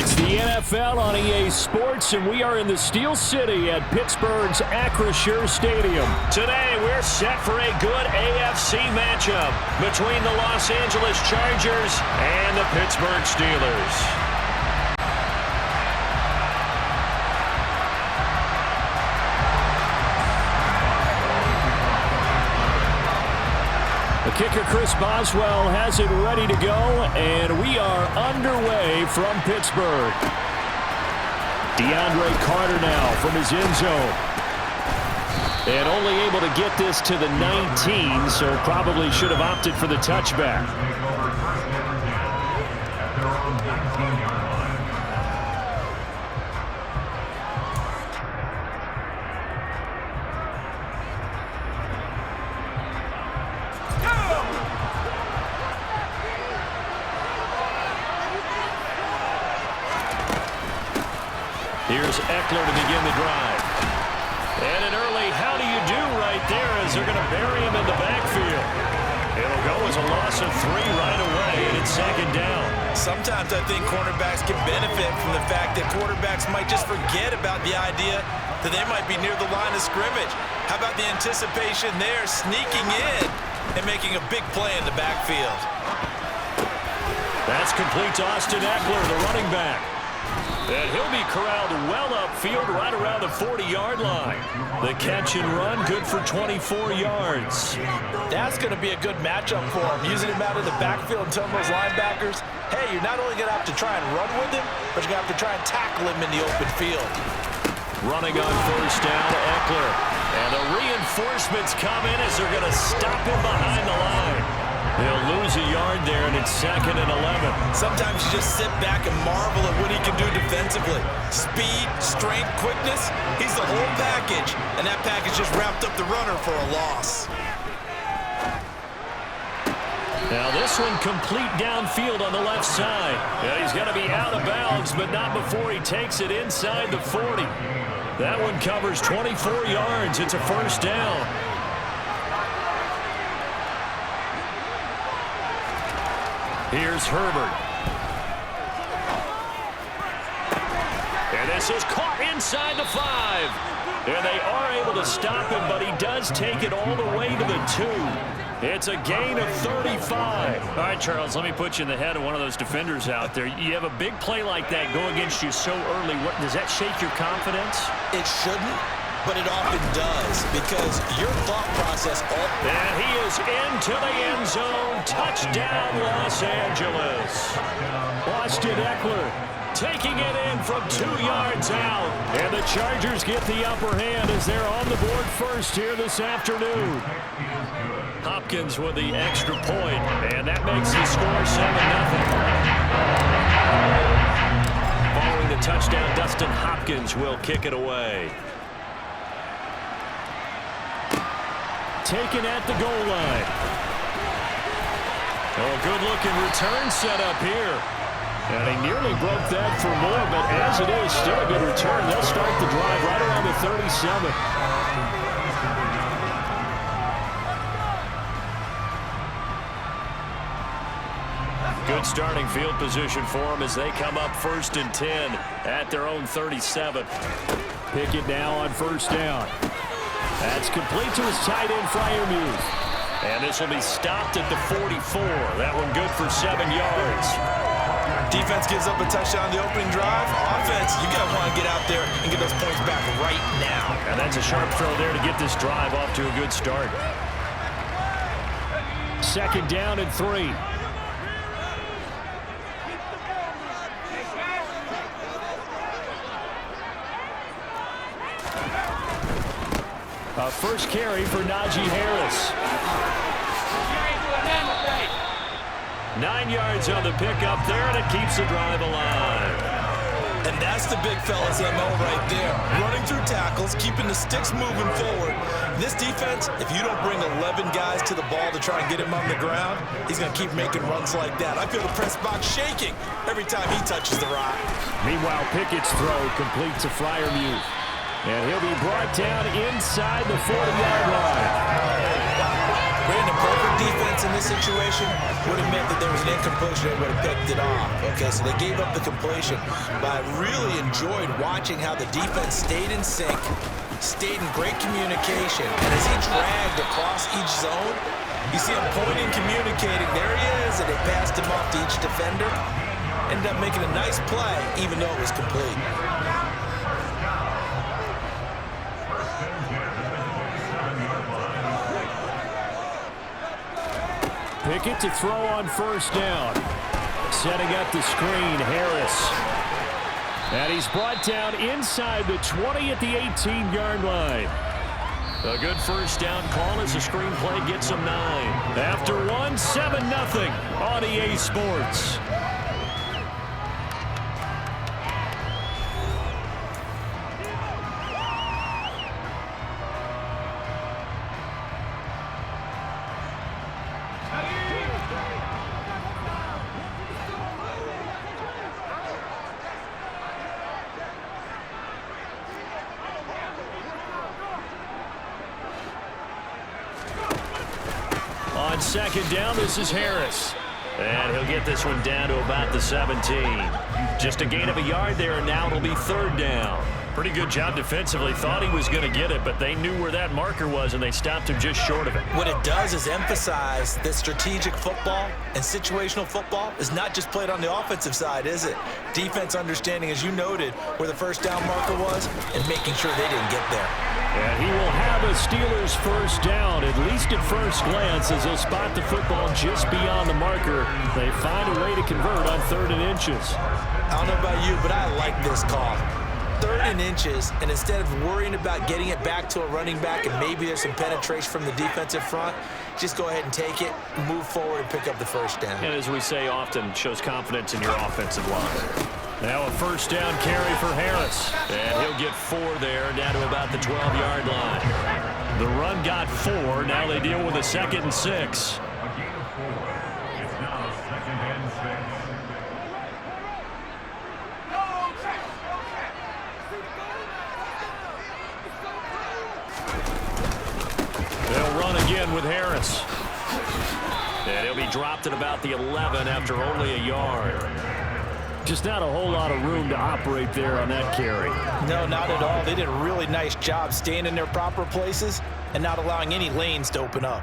It's the NFL on EA Sports, and we are in the Steel City at Pittsburgh's Acrisure Stadium. Today, we're set for a good AFC matchup between the Los Angeles Chargers and the Pittsburgh Steelers. The kicker, Chris Boswell, has it ready to go, and we are underway from Pittsburgh. DeAndre Carter now from his end zone. And only able to get this to the 19, so probably should have opted for the touchback. Here's Eckler to begin the drive. And an early how do you do right there as they're going to bury him in the backfield. It'll go as a loss of 3 right away, and it's second down. Sometimes I think cornerbacks can benefit from the fact that quarterbacks might just forget about the idea that they might be near the line of scrimmage. How about the anticipation there, sneaking in and making a big play in the backfield? That's complete to Austin Eckler, the running back. And he'll be corralled well upfield right around the 40-yard line. The catch and run good for 24 yards. That's going to be a good matchup for him, using him out of the backfield and telling those linebackers, hey, you're not only going to have to try and run with him, but you're going to have to try and tackle him in the open field. Running on first down, Eckler. And the reinforcements come in as they're going to stop him behind the line. He'll lose a yard there, and it's 2nd and 11. Sometimes you just sit back and marvel at what he can do defensively. Speed, strength, quickness, he's the whole package. And that package just wrapped up the runner for a loss. Now this one complete downfield on the left side. Yeah, he's going to be out of bounds, but not before he takes it inside the 40. That one covers 24 yards. It's a first down. Here's Herbert. And this is caught inside the 5. And they are able to stop him, but he does take it all the way to the 2. It's a gain of 35. All right, Charles, let me put you in the head of one of those defenders out there. You have a big play like that go against you so early. Does that shake your confidence? It shouldn't, but it often does, because your thought process... And he is into the end zone. Touchdown, Los Angeles. Austin Eckler taking it in from 2 yards out. And the Chargers get the upper hand as they're on the board first here this afternoon. Hopkins with the extra point, and that makes the score 7-0. Following the touchdown, Dustin Hopkins will kick it away. Taken at the goal line. Oh, good-looking return set up here. And he nearly broke that for more, but as it is, still a good return. They'll start the drive right around the 37. Good starting field position for them as they come up 1st and 10 at their own 37. Pickett now on first down. That's complete to his tight end, Freiermuth. And this will be stopped at the 44. That one good for 7 yards. Defense gives up a touchdown on the opening drive. Offense, you got to want to get out there and get those points back right now. And that's a sharp throw there to get this drive off to a good start. 2nd down and 3. First carry for Najee Harris. 9 yards on the pickup there, and it keeps the drive alive. And that's the big fella's MO right there. Running through tackles, keeping the sticks moving forward. This defense, if you don't bring 11 guys to the ball to try and get him on the ground, he's going to keep making runs like that. I feel the press box shaking every time he touches the rock. Meanwhile, Pickett's throw complete to Freiermuth. And he'll be brought down inside the 40-yard line. Brandon, perfect defense in this situation would have meant that there was an incompletion. They would have picked it off. Okay, so they gave up the completion. But I really enjoyed watching how the defense stayed in sync, stayed in great communication. And as he dragged across each zone, you see him pointing, communicating. There he is, and they passed him off to each defender. Ended up making a nice play, even though it was complete. Pickett to throw on first down. Setting up the screen, Harris. And he's brought down inside the 20 at the 18-yard line. A good first down call as the screen play gets him 9. After one, 7-0 on EA Sports. On second down, this is Harris. And he'll get this one down to about the 17. Just a gain of a yard there, and now it'll be third down. Pretty good job defensively. Thought he was going to get it, but they knew where that marker was, and they stopped him just short of it. What it does is emphasize that strategic football and situational football is not just played on the offensive side, is it? Defense understanding, as you noted, where the first down marker was and making sure they didn't get there. And he will have a Steelers first down, at least at first glance, as he'll spot the football just beyond the marker. They find a way to convert on 3rd and inches. I don't know about you, but I like this call. 3rd and inches, and instead of worrying about getting it back to a running back and maybe there's some penetration from the defensive front, just go ahead and take it, move forward, and pick up the first down. And as we say often, shows confidence in your offensive line. Now a first down carry for Harris. And he'll get 4 there, down to about the 12-yard line. The run got 4. Now they deal with a 2nd and 6. They'll run again with Harris. And he'll be dropped at about the 11 after only a yard. Just not a whole lot of room to operate there on that carry. No, not at all. They did a really nice job staying in their proper places and not allowing any lanes to open up.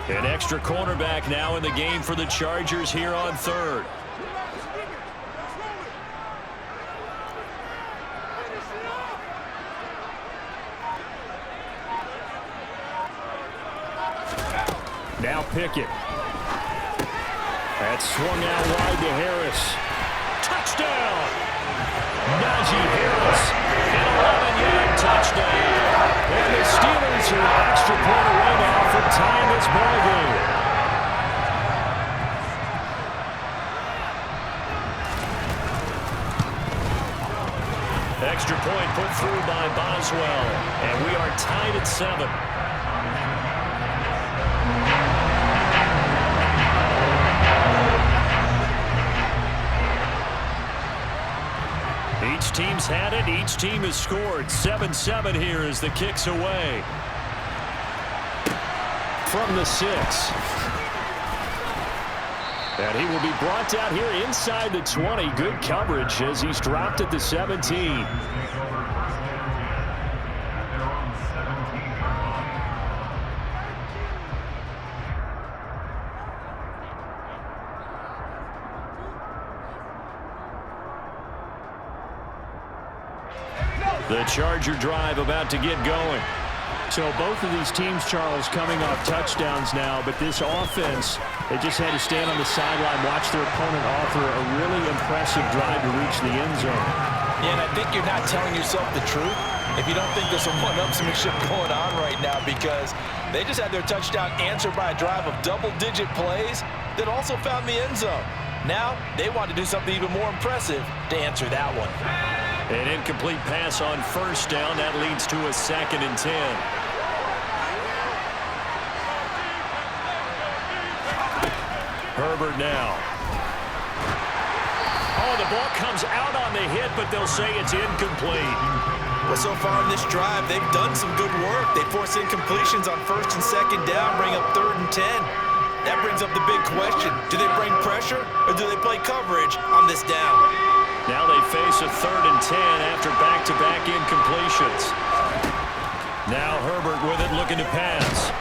An extra cornerback now in the game for the Chargers here on 3rd. Now Pickett. That's swung out wide to Harris. Touchdown! Najee Harris, an 11-yard touchdown. And the Steelers are an extra point away now from tying this ballgame. Extra point put through by Boswell. And we are tied at 7. Each team's had it. Each team has scored. 7-7 here as the kick's away. From the 6. And he will be brought down here inside the 20. Good coverage as he's dropped at the 17. The Charger drive about to get going. So both of these teams, Charles, coming off touchdowns now, but this offense, they just had to stand on the sideline, watch their opponent offer a really impressive drive to reach the end zone. Yeah, and I think you're not telling yourself the truth if you don't think there's some one-upsmanship going on right now, because they just had their touchdown answered by a drive of double-digit plays that also found the end zone. Now they want to do something even more impressive to answer that one. An incomplete pass on first down. That leads to a 2nd and 10. Herbert now. Oh, the ball comes out on the hit, but they'll say it's incomplete. Well, so far in this drive, they've done some good work. They force incompletions on 1st and 2nd down, bring up 3rd and 10. That brings up the big question. Do they bring pressure, or do they play coverage on this down? Now they face a 3rd and 10 after back-to-back incompletions. Now Herbert with it, looking to pass.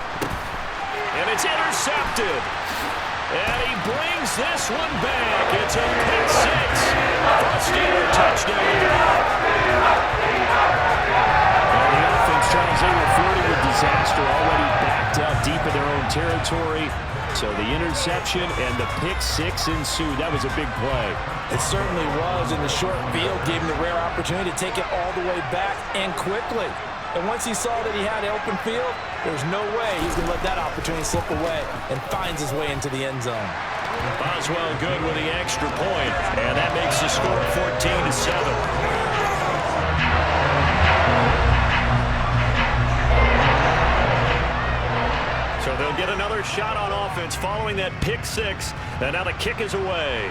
And it's intercepted. And he brings this one back. It's a pick six. A Steeler touchdown. And the offense, Charles, they were flirting with disaster, already backed out deep in their own territory. So the interception and the pick six ensued. That was a big play. It certainly was, and the short field gave him the rare opportunity to take it all the way back and quickly. And once he saw that he had an open field, there's no way he's going to let that opportunity slip away, and finds his way into the end zone. Boswell good with the extra point, and that makes the score 14-7. So they'll get another shot on offense following that pick six, and now the kick is away.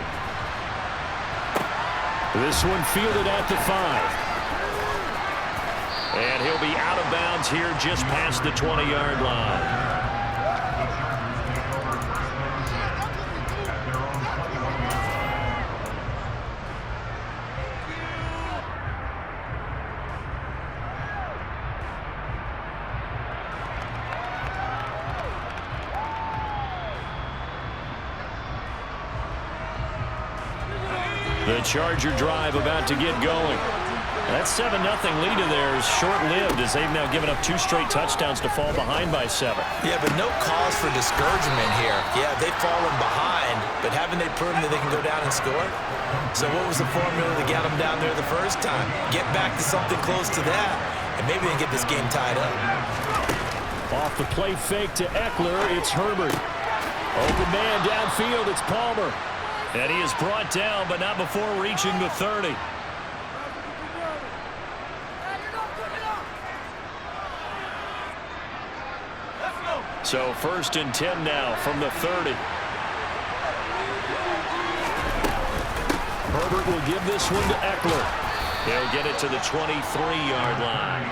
This one fielded at the 5. And he'll be out of bounds here just past the 20-yard line. The Charger drive about to get going. That 7-0 lead of theirs short-lived as they've now given up 2 straight touchdowns to fall behind by 7. Yeah, but no cause for discouragement here. Yeah, they've fallen behind, but haven't they proven that they can go down and score? So what was the formula to get them down there the first time? Get back to something close to that, and maybe they can get this game tied up. Off the play fake to Eckler, it's Herbert. Open man downfield, it's Palmer. And he is brought down, but not before reaching the 30. So 1st and 10 now from the 30. Herbert will give this one to Eckler. He'll get it to the 23-yard line.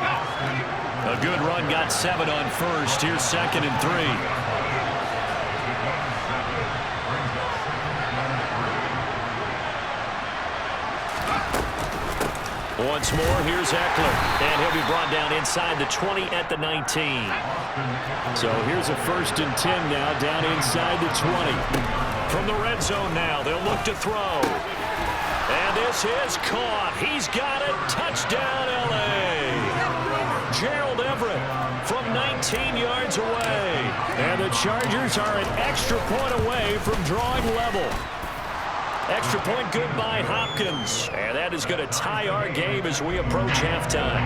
A good run, got 7 on 1st. Here's 2nd and 3. Once more, here's Eckler. And he'll be brought down inside the 20 at the 19. So here's a 1st and 10 now, down inside the 20. From the red zone now, they'll look to throw. And this is caught. He's got it. Touchdown, L.A. Gerald Everett from 19 yards away. And the Chargers are an extra point away from drawing level. Extra point good by Hopkins. And that is going to tie our game as we approach halftime.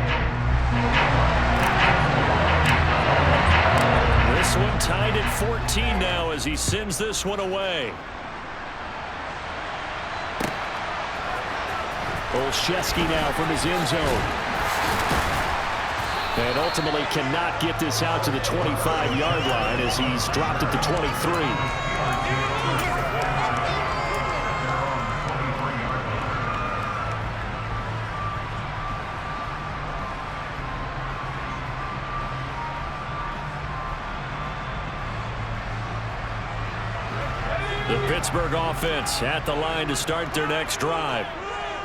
This one tied at 14 now as he sends this one away. Olszewski now from his end zone. And ultimately cannot get this out to the 25-yard line as he's dropped at the 23. The Pittsburgh offense at the line to start their next drive.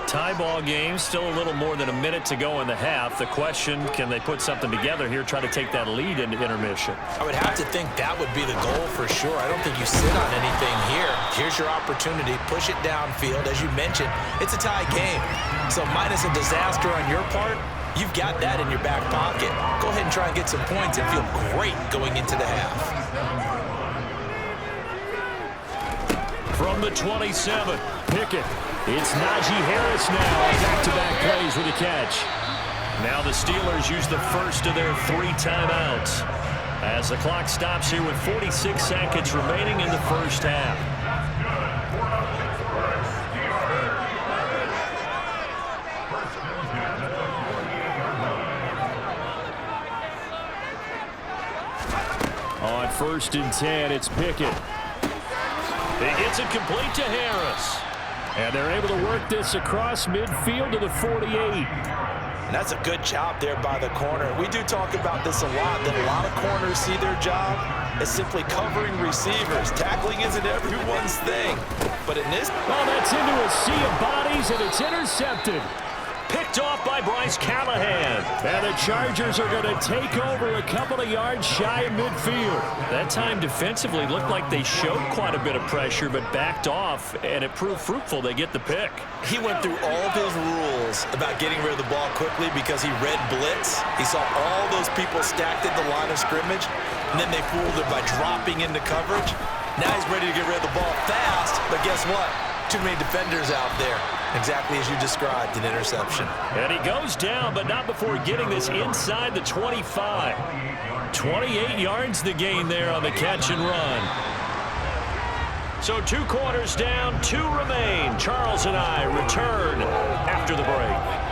Tie ball game, still a little more than a minute to go in the half. The question, can they put something together here, try to take that lead into intermission? I would have to think that would be the goal for sure. I don't think you sit on anything here. Here's your opportunity. Push it downfield. As you mentioned, it's a tie game. So minus a disaster on your part, you've got that in your back pocket. Go ahead and try and get some points and feel great going into the half. From the 27, Pickett. It's Najee Harris now. Back-to-back plays with a catch. Now the Steelers use the first of their 3 timeouts as the clock stops here with 46 seconds remaining in the first half. On 1st and 10, it's Pickett. He gets it complete to Harris. And they're able to work this across midfield to the 48. And that's a good job there by the corner. We do talk about this a lot, that a lot of corners see their job as simply covering receivers. Tackling isn't everyone's thing. But in this... Oh, that's into a sea of bodies, and it's intercepted. Picked off by Bryce Callahan. And the Chargers are going to take over a couple of yards shy of midfield. That time defensively looked like they showed quite a bit of pressure but backed off, and it proved fruitful. They get the pick. He went through all of his rules about getting rid of the ball quickly because he read blitz. He saw all those people stacked at the line of scrimmage, and then they fooled him by dropping into coverage. Now he's ready to get rid of the ball fast, but guess what? Too many defenders out there. Exactly as you described, an interception. And he goes down, but not before getting this inside the 25. 28 yards the gain there on the catch and run. So 2 quarters down, 2 remain. Charles and I return after the break.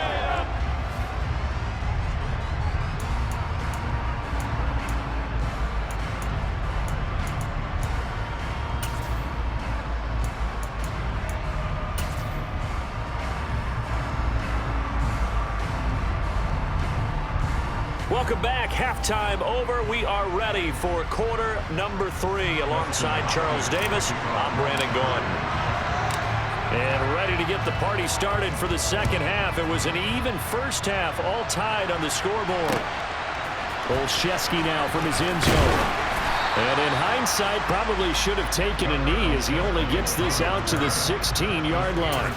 Welcome back. Halftime over. We are ready for quarter number 3. Alongside Charles Davis, I'm Brandon Gaudin. And ready to get the party started for the second half. It was an even first half, all tied on the scoreboard. Olszewski now from his end zone. And in hindsight, probably should have taken a knee as he only gets this out to the 16-yard line.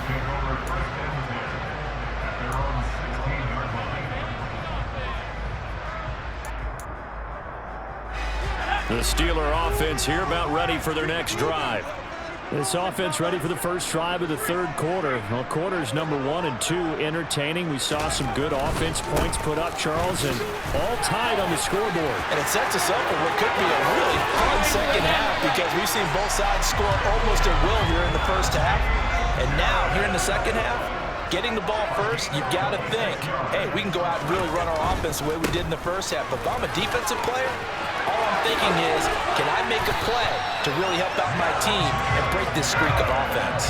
The Steeler offense here about ready for their next drive. This offense ready for the first drive of the third quarter. Well, quarters number 1 and 2 entertaining. We saw some good offense points put up, Charles, and all tied on the scoreboard. And it sets us up for what could be a really fun second half because we've seen both sides score almost at will here in the first half. And now, here in the second half, getting the ball first, you've got to think, hey, we can go out and really run our offense the way we did in the first half. But if I'm a defensive player, all I'm thinking is, can I make a play to really help out my team and break this streak of offense?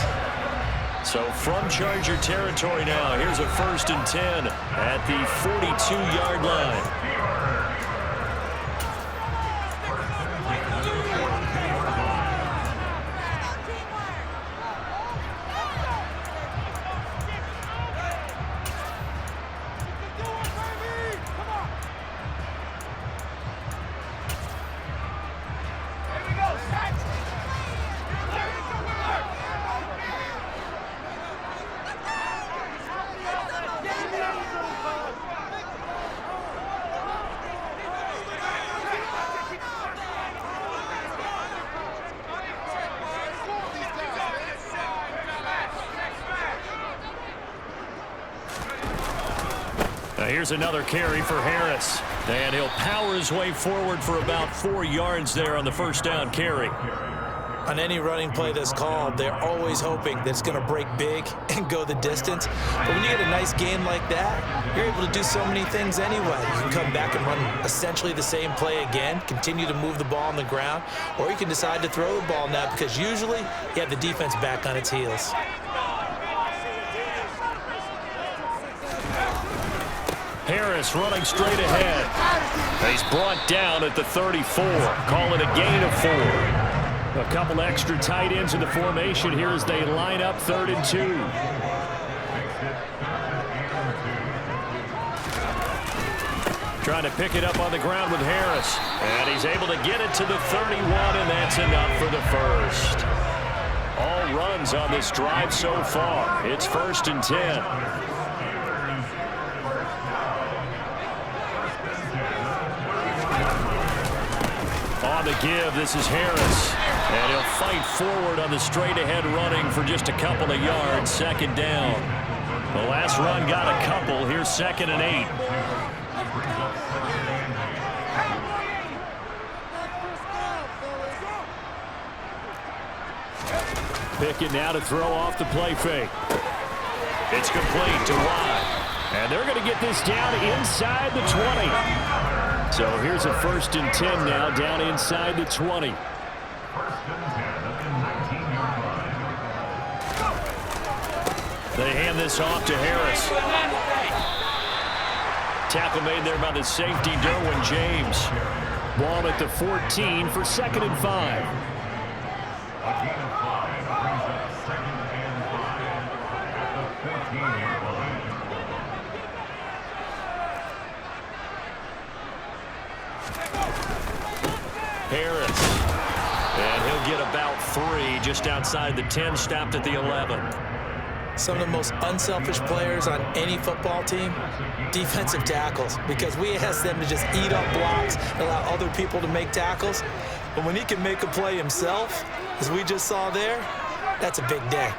So from Charger territory now, here's a 1st and 10 at the 42-yard line. Here's another carry for Harris. And he'll power his way forward for about 4 yards there on the first down carry. On any running play that's called, they're always hoping that it's going to break big and go the distance. But when you get a nice gain like that, you're able to do so many things anyway. You can come back and run essentially the same play again, continue to move the ball on the ground, or you can decide to throw the ball now because usually you have the defense back on its heels. Harris running straight ahead. He's brought down at the 34. Call it a gain of 4. A couple extra tight ends in the formation here as they line up 3rd and 2. Trying to pick it up on the ground with Harris. And he's able to get it to the 31, and that's enough for the first. All runs on this drive so far. It's 1st and 10. On the give, this is Harris. And he'll fight forward on the straight-ahead running for just a couple of yards. 2nd down. The last run got a couple. Here's 2nd and 8. Pickett now to throw off the play fake. It's complete to Watt. And they're going to get this down inside the 20. So here's a 1st and 10 now down inside the 20. They hand this off to Harris. Tackle made there by the safety, Derwin James. Ball at the 14 for 2nd and 5. Harris. And he'll get about 3 just outside the 10, stopped at the 11. Some of the most unselfish players on any football team, defensive tackles, because we ask them to just eat up blocks and allow other people to make tackles. But when he can make a play himself, as we just saw there, that's a big day.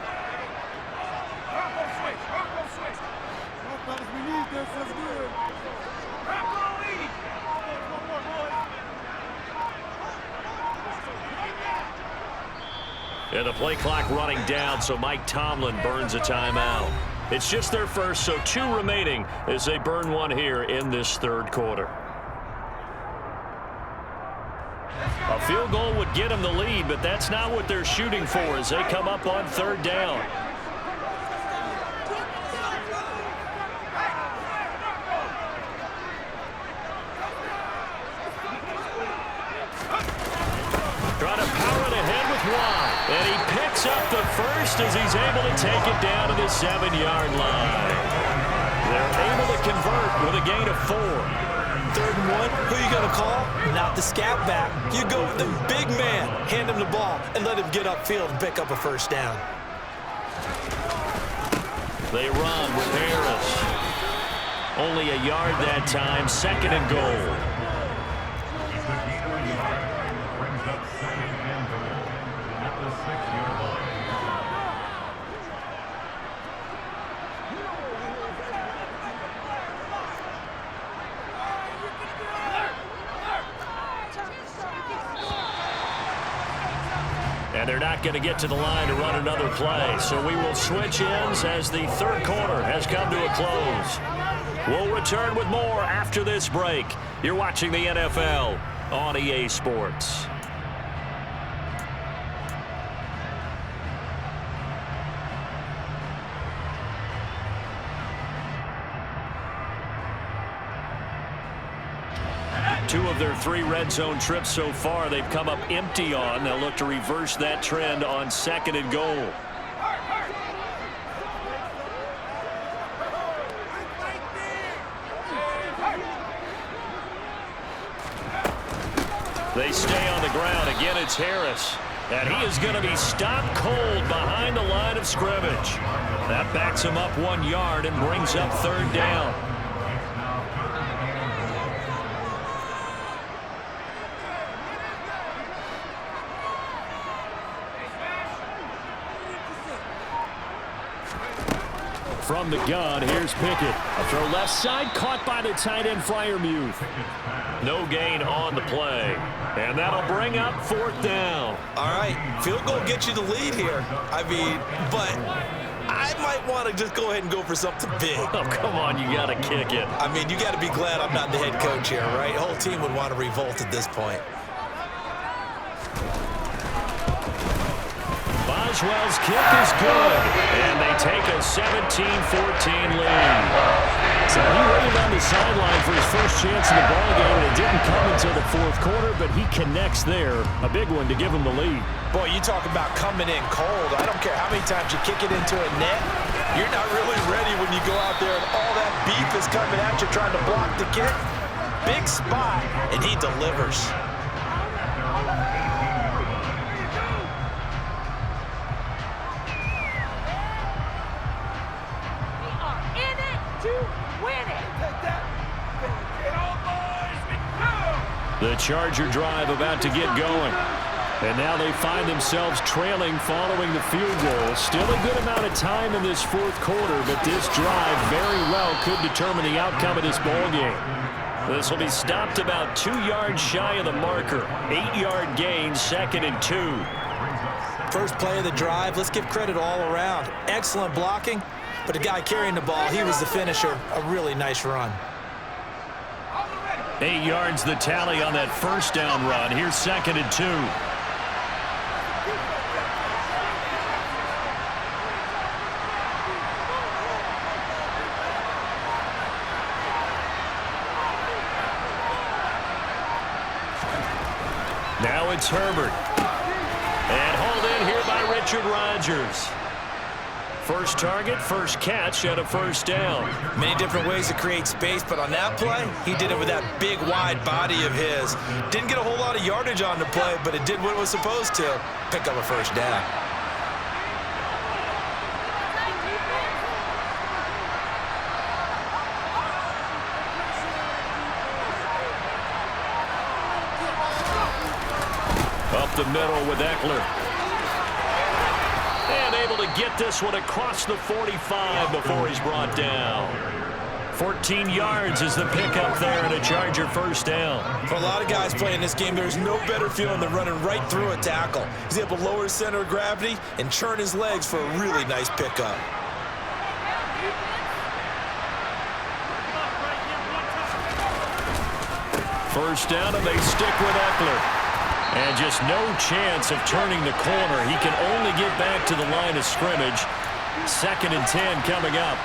And the play clock running down, so Mike Tomlin burns a timeout. It's just their first, so 2 remaining as they burn 1 here in this 3rd quarter. A field goal would get them the lead, but that's not what they're shooting for as they come up on 3rd down. Trying to power it ahead with Watt. And he picks up the first as he's able to take it down to the 7-yard line. They're able to convert with a gain of 4. 3rd and 1, who are you going to call? Not the scat back. You go with the big man, hand him the ball, and let him get upfield and pick up a 1st down. They run with Harris. Only a yard that time, 2nd and goal. And they're not going to get to the line to run another play. So we will switch ends as the 3rd quarter has come to a close. We'll return with more after this break. You're watching the NFL on EA Sports. Two of their 3 red zone trips so far they've come up empty on. They'll look to reverse that trend on 2nd and goal. They stay on the ground. Again, it's Harris. And he is going to be stopped cold behind the line of scrimmage. That backs him up 1 yard and brings up 3rd down. From the gun, here's Pickett. A throw left side, caught by the tight end, Freiermuth. No gain on the play. And that'll bring up 4th down. All right, field goal gets you the lead here. I mean, but I might want to just go ahead and go for something big. Oh, come on, you got to kick it. I mean, you got to be glad I'm not the head coach here, right? The whole team would want to revolt at this point. Boswell's kick is good, and they take a 17-14 lead. So he waited on the sideline for his first chance in the ballgame, and it didn't come until the 4th quarter, but he connects there. A big one to give him the lead. Boy, you talk about coming in cold. I don't care how many times you kick it into a net. You're not really ready when you go out there and all that beef is coming at you trying to block the kick. Big spot, and he delivers. The Charger drive about to get going. And now they find themselves trailing following the field goal. Still a good amount of time in this 4th quarter, but this drive very well could determine the outcome of this ball game. This will be stopped about 2 yards shy of the marker. 8-yard gain, 2nd and 2. First play of the drive, let's give credit all around. Excellent blocking, but the guy carrying the ball, he was the finisher. A really nice run. 8 yards the tally on that 1st down run. Here's 2nd and 2. it's Herbert. And hauled in here by Richard Rodgers. First target, first catch, and a first down. Many different ways to create space, but on that play, he did it with that big, wide body of his. Didn't get a whole lot of yardage on the play, but it did what it was supposed to. Pick up a first down. Up the middle with Eckler. And able to get this one across the 45 before he's brought down. 14 yards is the pickup there and a Charger first down. For a lot of guys playing this game, there's no better feeling than running right through a tackle. He's able to lower his center of gravity and churn his legs for a really nice pickup. First down, and they stick with Eckler. And just no chance of turning the corner. He can only get back to the line of scrimmage. 2nd and 10 coming up.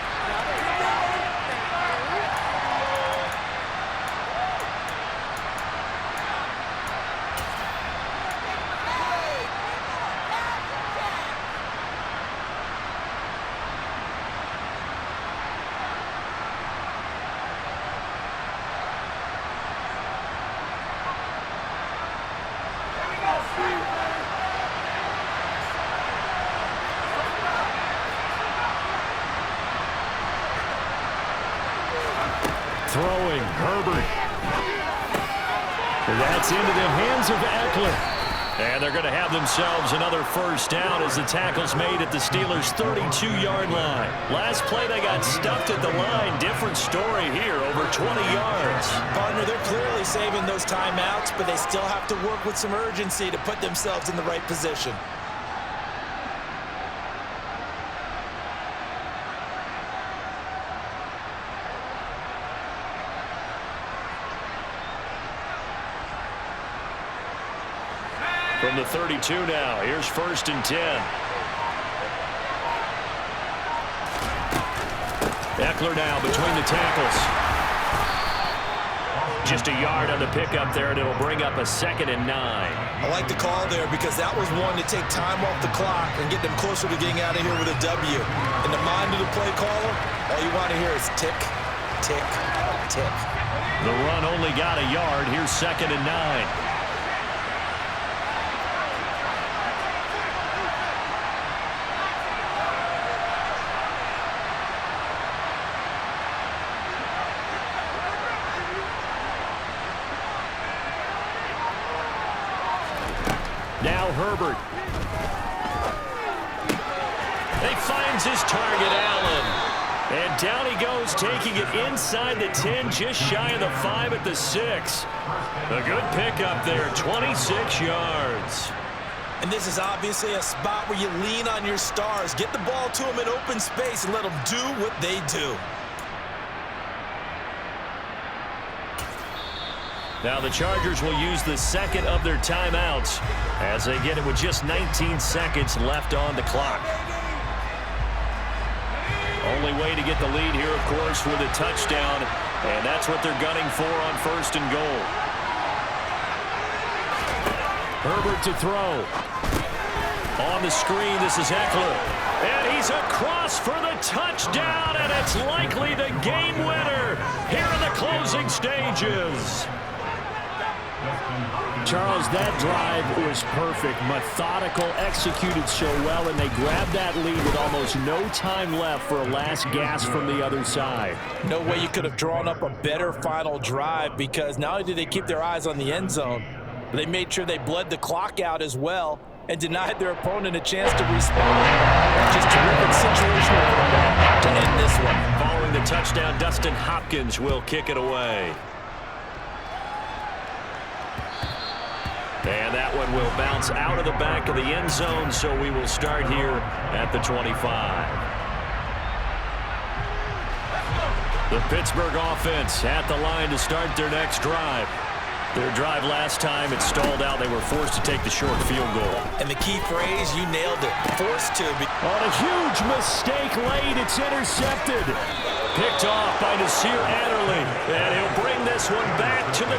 Throwing, Herbert. That's into the hands of Eckler. And they're going to have themselves another first down as the tackle's made at the Steelers' 32-yard line. Last play, they got stuffed at the line. Different story here, over 20 yards. Partner, they're clearly saving those timeouts, but they still have to work with some urgency to put themselves in the right position. From the 32 now, here's 1st and 10. Eckler now between the tackles. Just a yard on the pickup there, and it'll bring up a 2nd and 9. I like the call there because that was one to take time off the clock and get them closer to getting out of here with a W. In the mind of the play caller, all you want to hear is tick, tick, tick. The run only got a yard. Here's 2nd and 9. Now Herbert. He finds his target, Allen. And down he goes, taking it inside the 10, just shy of the 5 at the 6. A good pickup there, 26 yards. And this is obviously a spot where you lean on your stars. Get the ball to them in open space and let them do what they do. Now the Chargers will use the 2nd of their timeouts as they get it with just 19 seconds left on the clock. Only way to get the lead here, of course, with a touchdown, and that's what they're gunning for on 1st and goal. Herbert to throw. On the screen, this is Eckler. And he's across for the touchdown, and it's likely the game winner here in the closing stages. Charles, that drive was perfect. Methodical, executed so well, and they grabbed that lead with almost no time left for a last gasp from the other side. No way you could have drawn up a better final drive because not only did they keep their eyes on the end zone, but they made sure they bled the clock out as well and denied their opponent a chance to respond. Just terrific situational football to end this one. Following the touchdown, Dustin Hopkins will kick it away. And that one will bounce out of the back of the end zone, so we will start here at the 25. The Pittsburgh offense at the line to start their next drive. Their drive last time, it stalled out. They were forced to take the short field goal. And the key phrase, you nailed it. Forced to. On a huge mistake late, it's intercepted. Picked off by Nasir Adderley. And he'll bring this one back to the